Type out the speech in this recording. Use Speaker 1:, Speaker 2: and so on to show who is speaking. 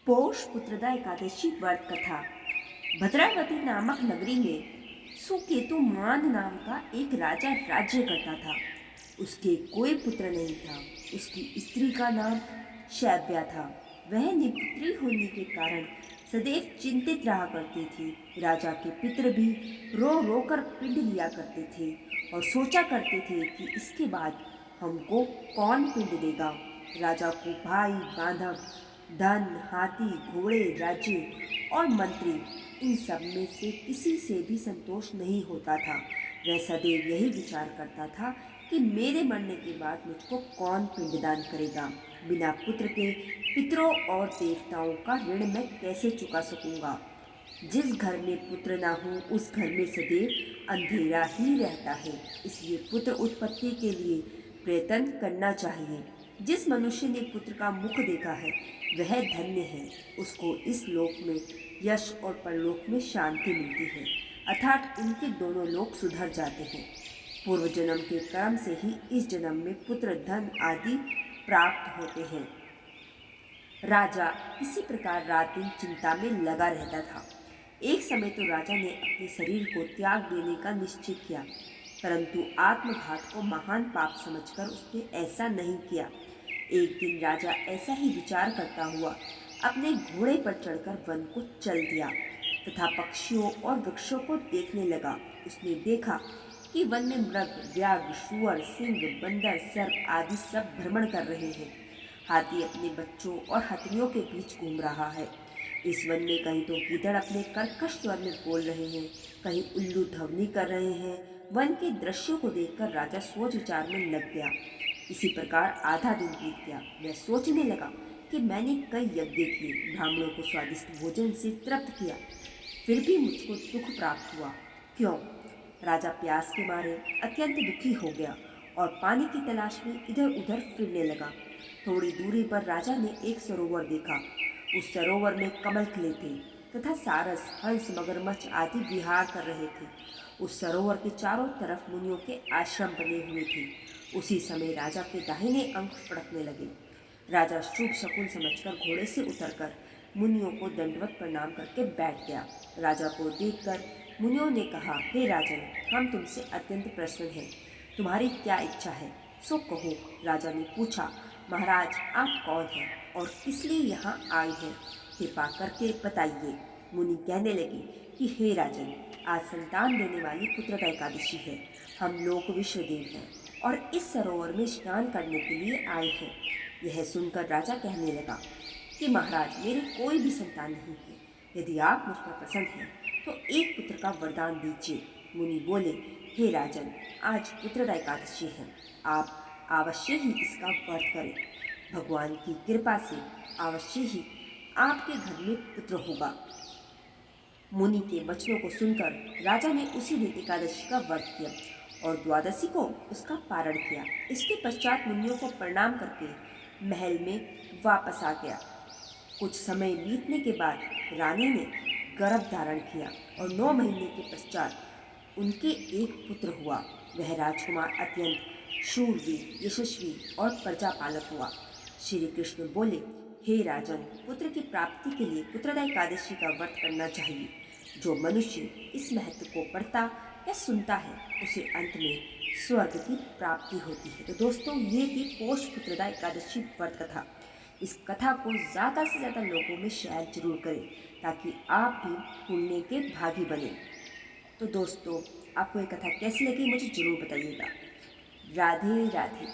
Speaker 1: पौष पुत्रदा एकादशी व्रत कथा। भद्रावती नामक नगरी में सुकेतु मान नाम का एक राजा राज्य करता था। उसके कोई पुत्र नहीं था। उसकी स्त्री का नाम शैव्या था। वह निपुत्री होने के कारण सदैव चिंतित रहा करती थी। राजा के पितर भी रो रो कर पिंड लिया करते थे और सोचा करते थे कि इसके बाद हमको कौन पिंड देगा। राजा को भाई बांधव, धन, हाथी, घोड़े, राज्य और मंत्री, इन सब में से किसी से भी संतोष नहीं होता था। वह सदैव यही विचार करता था कि मेरे मरने के बाद मुझको कौन पिंडदान करेगा। बिना पुत्र के पितरों और देवताओं का ऋण मैं कैसे चुका सकूंगा। जिस घर में पुत्र ना हो उस घर में सदैव अंधेरा ही रहता है। इसलिए पुत्र उत्पत्ति के लिए प्रयत्न करना चाहिए। जिस मनुष्य ने पुत्र का मुख देखा है वह धन्य है। उसको इस लोक में यश और परलोक में शांति मिलती है, अर्थात उनके दोनों लोक सुधर जाते हैं। पूर्व जन्म के कर्म से ही इस जन्म में पुत्र, धन आदि प्राप्त होते हैं। राजा इसी प्रकार रात दिन चिंता में लगा रहता था। एक समय तो राजा ने अपने शरीर को त्याग देने का निश्चय किया, परंतु आत्मघात को महान पाप समझकर उसने ऐसा नहीं किया। एक दिन राजा ऐसा ही विचार करता हुआ अपने घोड़े पर चढ़कर वन को चल दिया तथा पक्षियों और वृक्षों को देखने लगा। उसने देखा कि वन में मृग, व्याघ्र, शुअर, सिंह, बंदर, सर्प आदि सब भ्रमण कर रहे हैं। हाथी अपने बच्चों और हथनियों के बीच घूम रहा है। इस वन में कहीं तो गीदड़ अपने कर्कश स्वर में बोल रहे हैं, कहीं उल्लू ध्वनि कर रहे हैं। वन के दृश्यों को देखकर राजा सोच विचार में लग गया। इसी प्रकार आधा दिन बीत गया। वह सोचने लगा कि मैंने कई यज्ञ किए, ब्राह्मणों को स्वादिष्ट भोजन से तृप्त किया, फिर भी मुझको दुख प्राप्त हुआ। क्यों? राजा प्यास के मारे अत्यंत दुखी हो गया और पानी की तलाश में इधर उधर फिरने लगा। थोड़ी दूरी पर राजा ने एक सरोवर देखा। उस सरोवर में कमल खिले थे तथा सारस, हंस, मगरमच्छ आदि विहार कर रहे थे। उस सरोवर के चारों तरफ मुनियों के आश्रम बने हुए थे। उसी समय राजा के दाहिने अंग फड़कने लगे। राजा शुभ शकुन समझकर घोड़े से उतरकर मुनियों को दंडवत प्रणाम करके बैठ गया। राजा को देखकर मुनियों ने कहा, हे राजन, हम तुमसे अत्यंत प्रसन्न हैं। तुम्हारी क्या इच्छा है, सो कहो। राजा ने पूछा, महाराज, आप कौन हैं और किस लिए यहाँ आए हैं? कृपा करके बताइए। मुनि कहने लगे कि हे राजन, आज संतान देने वाली पुत्रदा एकादशी है। हम लोग विश्वदेव हैं और इस सरोवर में स्नान करने के लिए आए हैं। यह सुनकर राजा कहने लगा कि महाराज, मेरी कोई भी संतान नहीं है। यदि आप मुझ पर प्रसन्न हैं तो एक पुत्र का वरदान दीजिए। मुनि बोले, हे राजन, आज पुत्रदा एकादशी है। आप अवश्य ही इसका व्रत करें। भगवान की कृपा से अवश्य ही आपके घर में पुत्र होगा। मुनि के वचनों को सुनकर राजा ने उसी दिन एकादशी का व्रत किया और द्वादशी को उसका पारण किया। इसके पश्चात मुनियों को प्रणाम करके महल में वापस आ गया। कुछ समय बीतने के बाद रानी ने गर्भ धारण किया और 9 महीने के पश्चात उनके एक पुत्र हुआ। वह राजकुमार अत्यंत शूरवीर, यशस्वी और प्रजापालक हुआ। श्री कृष्ण बोले, हे राजन, पुत्र की प्राप्ति के लिए पुत्रदा एकादशी का व्रत करना चाहिए। जो मनुष्य इस महत्व को पढ़ता या सुनता है उसे अंत में स्वर्ग की प्राप्ति होती है। तो दोस्तों, ये थी पौष पुत्रदा एकादशी व्रत कथा। इस कथा को ज़्यादा से ज़्यादा लोगों में शेयर जरूर करें ताकि आप भी पुण्य के भागी बने। तो दोस्तों, आपको ये कथा कैसी लगी मुझे जरूर बताइएगा। राधे राधे।